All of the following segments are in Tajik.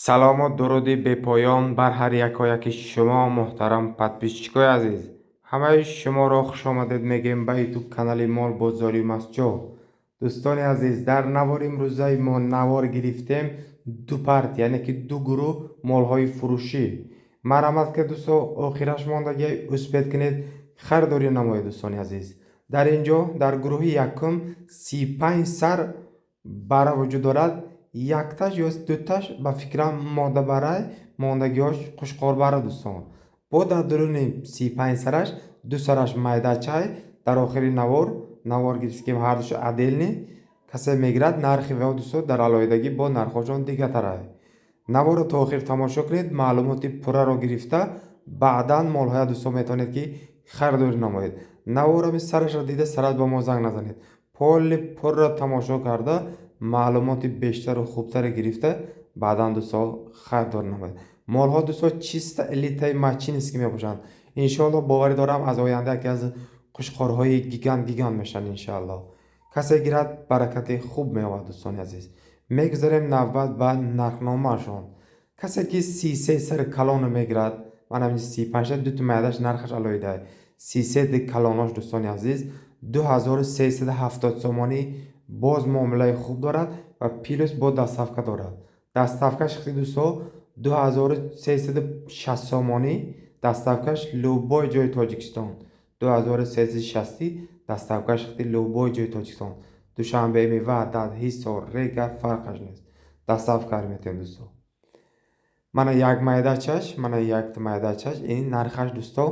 салом ва дуруди бепоён бар ҳар якояки шумо муҳтарам подписчикои азиз. ҳамаи шуморо хушомадед мегӯем ба ютуб канали Мол Бозорӣ Масҷо. дӯстони азиз, дар навори имрӯзаи мо навор гирифтем ду партия, яъне ки ду гурӯҳ молҳои фурӯшӣ. марҳамат ки дӯсто охираш мондагӣ успед кинед харидорӣ намоед. дӯстони азиз, дар ин ҷо дар гурӯҳи якум 35 сар бара вуҷуд дорад. якташ ё дуташ ба фикрам мода барай, мондагиҳош қушқорбара дӯстон. бо дар дурӯни 35 сараш ду сараш майда чай. дар охири навор гирифтем ҳардуш аделни касе мегирад нархи веҳо дӯсто дар алоҳидагӣ бо нархошон дигатарай. наворро то охир тамошо кунед, маълумоти пурраро гирифта баъдан молҳоя дӯсто метавонед ки харидорӣ намоед. наворами сарашро дида сараш ба мо занг назанед. полли пурра тамошо карда маълумоти бештару хубтаре гирифта баъдан дӯсто харидорӣ намоед. молҳо дӯсто чиста элитаи мачински мебошанд. иншоалло боварӣ дорам аз оянда яке аз қушқорҳои гигант мешаванд. иншоалло касе гирад баракати хуб меёвад. дӯстони азиз, мегузарем навбат ба нархномаашон. касе ки 33 сари калонро мегирад, манам 35 дути майдаш нархаш алоҳида. 33 калонош дӯстони азиз 2370 сомонӣ боз муомилаи хуб дорад ва плюс бо дастсафка дорад. дастсафкаш хити дӯсто 2360 сомонӣ. дастсафкаш любой ҷои Тоҷикистон 2360 дастсафкаш хити любой ҷои Тоҷикистон. душанбе, ваҳдат, ҳисор, регар фарқаш нест. дастсафка метем дӯсто. мана як майдачаш ин нархаш дӯсто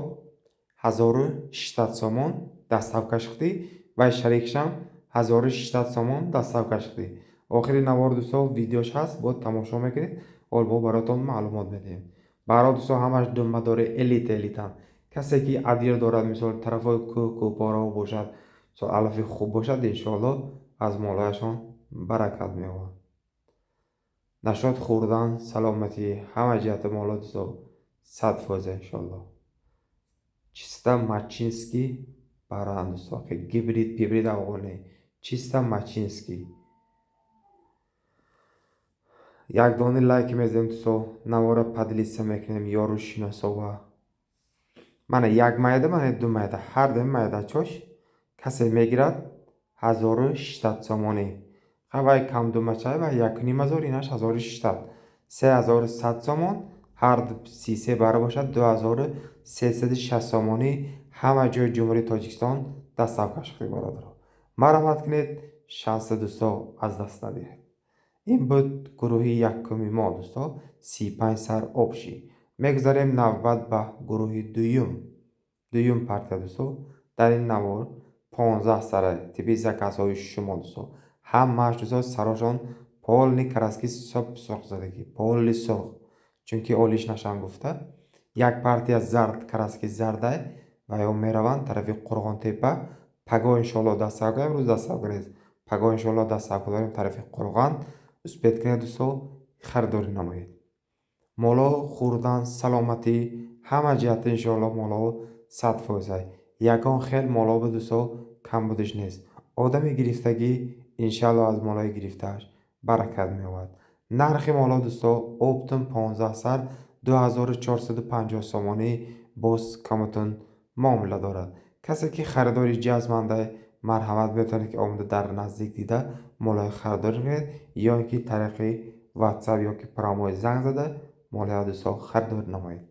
1600 сомон дастсафкаш хити ва шарикшам 1600 сомон дастсафкаш хити. охири навор дӯсто видеош ҳаст, бо тамошо мекунед. олбо баротон маълумот медиҳем. баро дӯсто ҳамаш думбадори элитан. касе ки адир дорад, мисол тарафои кӯҳпора бошад, со алафи хуб бошад, иншоалло аз молҳояшон баракат меёбад. нашод хӯрдан, саломатӣ, ҳама ҷиҳати молҳо дӯсто 100% иншоалло. чиста мачински баранд дӯсто, гибрид афғонӣ, чиста мачински. як дони лайк мезем дӯсто, навора падлиса мекунем ёру шиносова. мана як майда, мана ду майда, ҳар думи майдачош касе мегирад 1600 сомонӣ. хавай камдумачай ва 1500 инаш 1600, 3100 сомон. ҳар 33 бара бошад 2360 сомонӣ. ҳама ҷои ҷумҳурии Тоҷикистон дастсафкаш хити бародаро. марҳамат кинед, шанси дӯсто аз даст надиҳед. ин буд гурӯҳи якуми мо дӯсто, 35 сар обшӣ. мегузарем навбат ба гурӯҳи дуюм партия дӯсто. дар ин навор 15 сара тиби закасҳои шумо дӯсто. ҳамааш дӯсто сарошон полни краски сурх задагӣ, полли сурх, чунки олиш нашам гуфта. як партия зард краски зардай ва ё мераванд тарафи Қурғонтепа. паго иншоалло дастсафка имрӯз дастсафка нест. паго иншоалло дастсафка дорем тарафи Қурған. успед кинед дӯсто, харидорӣ намоед. молҳо хӯрдан, саломатӣ, ҳама ҷиҳати иншоалло молҳо 100%. ягон хел молҳо буд дӯсто, камбудиш нест. одами гирифтагӣ иншоалло аз молҳои гирифтааш баракат меёбад. нархи молҳо дӯсто оптум 15 сар 2450 сомонӣ боз камутун муомила дорад. касе ки харидори ҷазбандай, марҳамат метавонед ки омада дар наздик дида молҳои харидорӣ кунед, ё ин ки тариқи ватсап ё ки промои занг зада молҳоя дӯсто харидорӣ намоед.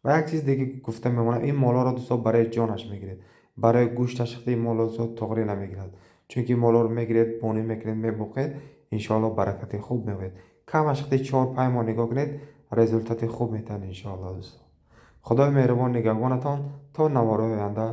ва як чиз дига гуфта мемонам, ин молҳоро дӯсто барои ҷонаш мегиред, барои гӯшташ хити молҳо дӯсто тоғрӣ намегирад. чунки молҳоро мегиред, бонӣ мекунед, мебоқед, иншоалло баракати хуб меёбед. камаш хити 4-5 моҳ нигоҳ кунед, результати хуб метавонед иншоалло дӯсто. худои меҳрубон нигаҳбонатон то навораи оянда.